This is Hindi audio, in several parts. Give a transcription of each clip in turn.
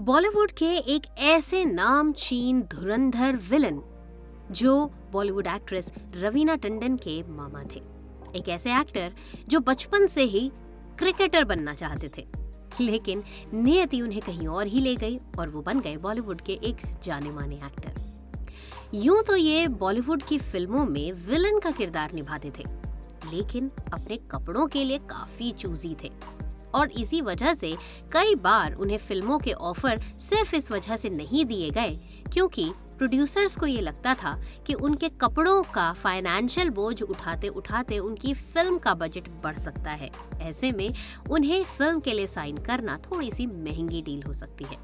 बॉलीवुड के एक ऐसे नामचीन धुरंधर विलन जो बॉलीवुड एक्ट्रेस रवीना टंडन के मामा थे। एक ऐसे एक्टर जो बचपन से ही क्रिकेटर बनना चाहते थे, लेकिन नियति उन्हें कहीं और ही ले गई और वो बन गए बॉलीवुड के एक जाने माने एक्टर। यूं तो ये बॉलीवुड की फिल्मों में विलन का किरदार निभाते थे, लेकिन अपने कपड़ों के लिए काफी चूजी थे और इसी वजह से कई बार उन्हें फिल्मों के ऑफर सिर्फ इस वजह से नहीं दिए गए क्योंकि प्रोड्यूसर्स को ये लगता था कि उनके कपड़ों का फाइनेंशियल बोझ उठाते उठाते उनकी फिल्म का बजट बढ़ सकता है। ऐसे में उन्हें फिल्म के लिए साइन करना थोड़ी सी महंगी डील हो सकती है।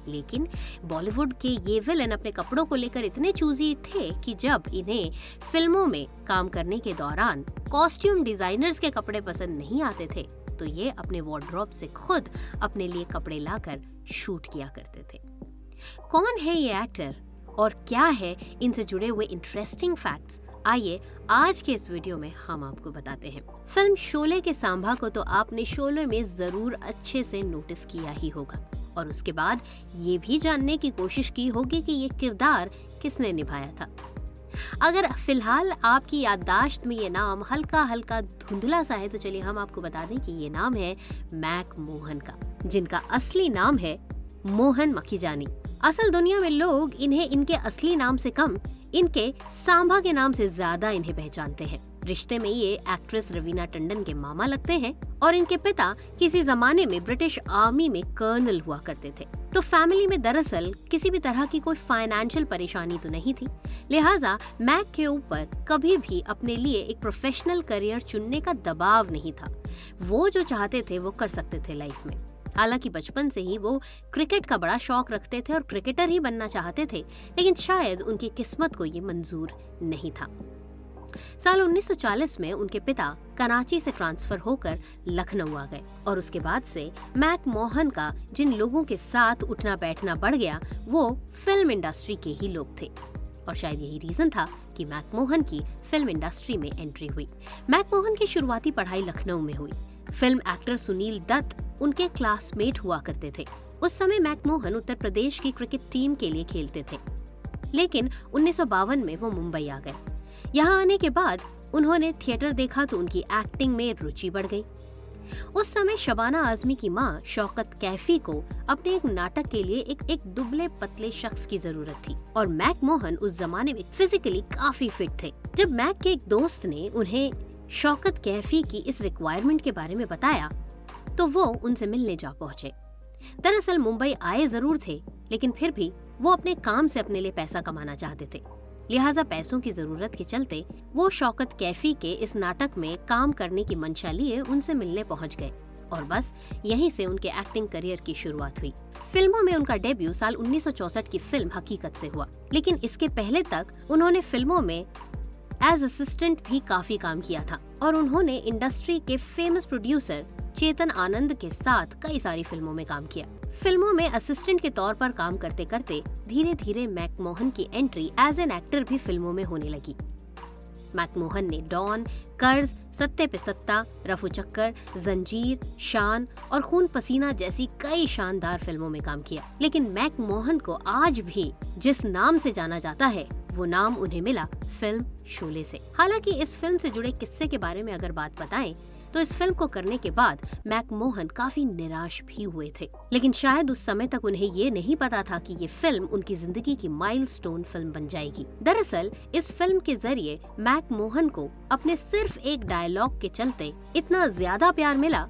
लेकिन बॉलीवुड के ये विलन अपने कपड़ों को लेकर इतने चूजी थे कि जब इन्हें फिल्मों में काम करने के दौरान कॉस्ट्यूम डिजाइनर्स के कपड़े पसंद नहीं आते थे तो ये अपने वार्डरोब से खुद अपने लिए कपड़े लाकर शूट किया करते थे। कौन है ये एक्टर और क्या है इनसे जुड़े हुए इंटरेस्टिंग फैक्ट्स, आइए आज के इस वीडियो में हम आपको बताते हैं। फिल्म शोले के सांभा को तो आपने शोले में जरूर अच्छे से नोटिस किया ही होगा और उसके बाद ये भी जानने की कोशिश की होगी कि ये किरदार किसने निभाया था। अगर फिलहाल आपकी याददाश्त में ये नाम हल्का हल्का धुंधला सा है तो चलिए हम आपको बता दें कि ये नाम है मैक मोहन का, जिनका असली नाम है मोहन मखीजानी। असल दुनिया में लोग इन्हें इनके असली नाम से कम इनके सांभा के नाम से ज्यादा इन्हें पहचानते हैं। रिश्ते में ये एक्ट्रेस रवीना टंडन के मामा लगते हैं और इनके पिता किसी जमाने में ब्रिटिश आर्मी में कर्नल हुआ करते थे। तो फैमिली में दरअसल किसी भी तरह की कोई फाइनेंशियल परेशानी तो नहीं थी, लिहाजा मैक के ऊपर कभी भी अपने लिए एक प्रोफेशनल करियर चुनने का दबाव नहीं था। वो जो चाहते थे वो कर सकते थे लाइफ में। हालांकि बचपन से ही वो क्रिकेट का बड़ा शौक रखते थे और क्रिकेटर ही बनना चाहते थे, लेकिन शायद उनकी किस्मत को ये मंजूर नहीं था। साल 1940 में उनके पिता कराची से ट्रांसफर होकर लखनऊ आ गए और उसके बाद से मैक मोहन का जिन लोगों के साथ उठना बैठना बढ़ गया वो फिल्म इंडस्ट्री के ही लोग थे और शायद यही रीजन था कि मैक मोहन की फिल्म इंडस्ट्री में एंट्री हुई। मैक मोहन की शुरुआती पढ़ाई लखनऊ में हुई। फिल्म एक्टर सुनील दत्त उनके क्लासमेट हुआ करते थे। उस समय मैक मोहन उत्तर प्रदेश की क्रिकेट टीम के लिए खेलते थे, लेकिन 1952 में वो मुंबई आ गए। यहाँ आने के बाद उन्होंने थिएटर देखा तो उनकी एक्टिंग में रुचि बढ़ गई। उस समय शबाना आजमी की माँ शौकत कैफी को अपने एक नाटक के लिए एक दुबले पतले शख्स की जरूरत थी और मैक मोहन उस जमाने में फिजिकली काफी फिट थे। जब मैक के एक दोस्त ने उन्हें शौकत कैफी की इस रिक्वायरमेंट के बारे में बताया तो वो उनसे मिलने जा पहुंचे। दरअसल मुंबई आए जरूर थे, लेकिन फिर भी वो अपने काम से अपने लिए पैसा कमाना चाहते थे, लिहाजा पैसों की जरूरत के चलते वो शौकत कैफी के इस नाटक में काम करने की मंशा लिए उनसे मिलने पहुंच गए और बस यहीं से उनके एक्टिंग करियर की शुरुआत हुई। फिल्मों में उनका डेब्यू साल 1964 की फिल्म हकीकत से हुआ, लेकिन इसके पहले तक उन्होंने फिल्मों में एज असिस्टेंट भी काफी काम किया था और उन्होंने इंडस्ट्री के फेमस प्रोड्यूसर चेतन आनंद के साथ कई सारी फिल्मों में काम किया। फिल्मों में असिस्टेंट के तौर पर काम करते करते धीरे धीरे मैक मोहन की एंट्री एज एन एक्टर भी फिल्मों में होने लगी। मैक मोहन ने डॉन, कर्ज, सत्ते पे सत्ता, रफू चक्कर, जंजीर, शान और खून पसीना जैसी कई शानदार फिल्मों में काम किया। लेकिन मैक मोहन को आज भी जिस नाम से जाना जाता है वो नाम उन्हें मिला फिल्म शोले से। हालांकि इस फिल्म से जुड़े किस्से के बारे में अगर बात बताएं तो इस फिल्म को करने के बाद मैक मोहन काफी निराश भी हुए थे, लेकिन शायद उस समय तक उन्हें ये नहीं पता था कि ये फिल्म उनकी जिंदगी की माइलस्टोन फिल्म बन जाएगी। दरअसल इस फिल्म के जरिए मैक मोहन को अपने सिर्फ एक डायलॉग के चलते इतना ज्यादा प्यार मिला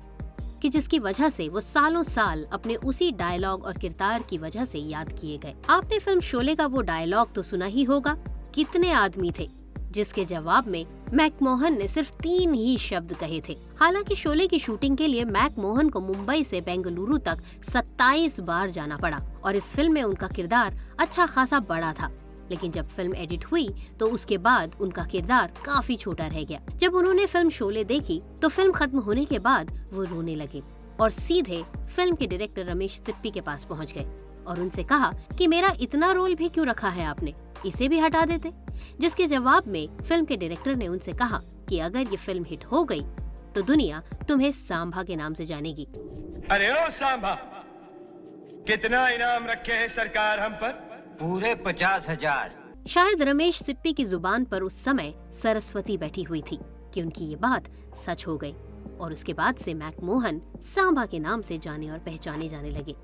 कि जिसकी वजह से वो सालों साल अपने उसी डायलॉग और किरदार की वजह से याद किए गए। आपने फिल्म शोले का वो डायलॉग तो सुना ही होगा, कितने आदमी थे, जिसके जवाब में मैक मोहन ने सिर्फ 3 ही शब्द कहे थे। हालांकि शोले की शूटिंग के लिए मैक मोहन को मुंबई से बेंगलुरु तक 27 बार जाना पड़ा और इस फिल्म में उनका किरदार अच्छा खासा बड़ा था, लेकिन जब फिल्म एडिट हुई तो उसके बाद उनका किरदार काफी छोटा रह गया। जब उन्होंने फिल्म शोले देखी तो फिल्म खत्म होने के बाद वो रोने लगे और सीधे फिल्म के डायरेक्टर रमेश सिप्पी के पास पहुंच गए और उनसे कहा कि मेरा इतना रोल भी क्यों रखा है आपने, इसे भी हटा देते। जिसके जवाब में फिल्म के डायरेक्टर ने उनसे कहा कि अगर ये फिल्म हिट हो गई तो दुनिया तुम्हें सांभा के नाम से जानेगी। अरे ओ सांभा, कितना इनाम रखे है सरकार हम पर? पूरे 50,000। शायद रमेश सिप्पी की जुबान पर उस समय सरस्वती बैठी हुई थी कि उनकी ये बात सच हो गई और उसके बाद से मैकमोहन सांबा के नाम से जाने और पहचाने जाने लगे।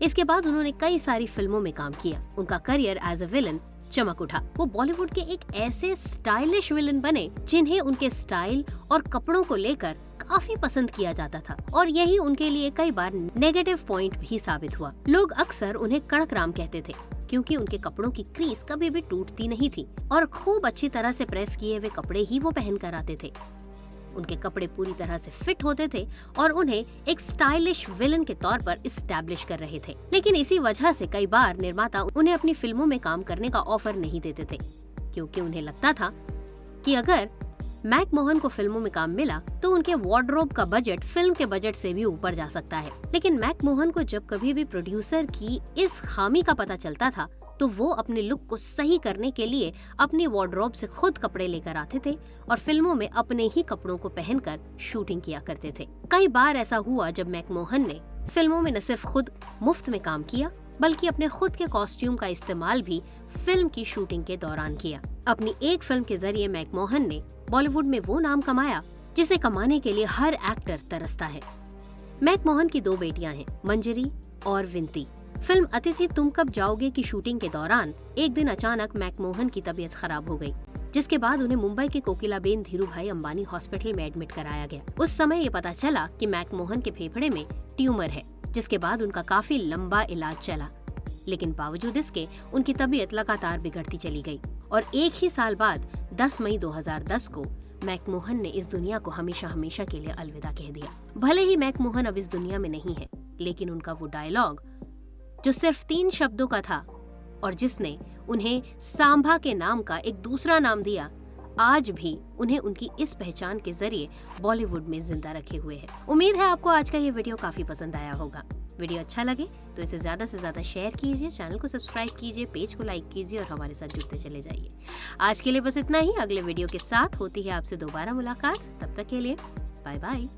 इसके बाद उन्होंने कई सारी फिल्मों में काम किया। उनका करियर एज अ विलन चमक उठा। वो बॉलीवुड के एक ऐसे स्टाइलिश विलन बने जिन्हें उनके स्टाइल और कपड़ों को लेकर काफी पसंद किया जाता था और यही उनके लिए कई बार नेगेटिव पॉइंट भी साबित हुआ। लोग अक्सर उन्हें कड़क राम कहते थे क्योंकि उनके कपड़ों की क्रीज कभी भी टूटती नहीं थी और खूब अच्छी तरह से प्रेस किए हुए कपड़े ही वो पहन कर आते थे। उनके कपड़े पूरी तरह से फिट होते थे और उन्हें एक स्टाइलिश विलन के तौर पर इस्टेब्लिश कर रहे थे। लेकिन इसी वजह से कई बार निर्माता उन्हें अपनी फिल्मों में काम करने का ऑफर नहीं देते थे क्योंकि उन्हें लगता था कि अगर मैकमोहन को फिल्मों में काम मिला तो उनके वार्डरोब का बजट फिल्म के बजट से भी ऊपर जा सकता है। लेकिन मैकमोहन को जब कभी भी प्रोड्यूसर की इस खामी का पता चलता था तो वो अपने लुक को सही करने के लिए अपनी वार्डरोब से खुद कपड़े लेकर आते थे और फिल्मों में अपने ही कपड़ों को पहनकर शूटिंग किया करते थे। कई बार ऐसा हुआ जब मैकमोहन ने फिल्मों में न सिर्फ खुद मुफ्त में काम किया बल्कि अपने खुद के कॉस्ट्यूम का इस्तेमाल भी फिल्म की शूटिंग के दौरान किया। अपनी एक फिल्म के जरिए मैकमोहन ने बॉलीवुड में वो नाम कमाया जिसे कमाने के लिए हर एक्टर तरसता है। मैकमोहन की 2 बेटियां हैं, मंजरी और विंती। फिल्म अतिथि तुम कब जाओगे की शूटिंग के दौरान एक दिन अचानक मैकमोहन की तबीयत खराब हो गई, जिसके बाद उन्हें मुंबई के कोकिलाबेन धीरूभाई अंबानी हॉस्पिटल में एडमिट कराया गया। उस समय ये पता चला कि मैकमोहन के फेफड़े में ट्यूमर है, जिसके बाद उनका काफी लंबा इलाज चला। लेकिन बावजूद इसके उनकी तबीयत लगातार बिगड़ती चली गई और एक ही साल बाद 10 मई 2010 को मैकमोहन ने इस दुनिया को हमेशा हमेशा के लिए अलविदा कह दिया। भले ही मैकमोहन अब इस दुनिया में नहीं है, लेकिन उनका वो डायलॉग जो सिर्फ 3 शब्दों का था और जिसने उन्हें सांभा के नाम का एक दूसरा नाम दिया, आज भी उन्हें उनकी इस पहचान के जरिए बॉलीवुड में जिंदा रखे हुए है। उम्मीद है आपको आज का ये वीडियो काफी पसंद आया होगा। वीडियो अच्छा लगे तो इसे ज्यादा से ज्यादा शेयर कीजिए, चैनल को सब्सक्राइब कीजिए, पेज को लाइक कीजिए और हमारे साथ जुड़ते चले जाइए। आज के लिए बस इतना ही। अगले वीडियो के साथ होती है आपसे दोबारा मुलाकात। तब तक के लिए बाय बाय।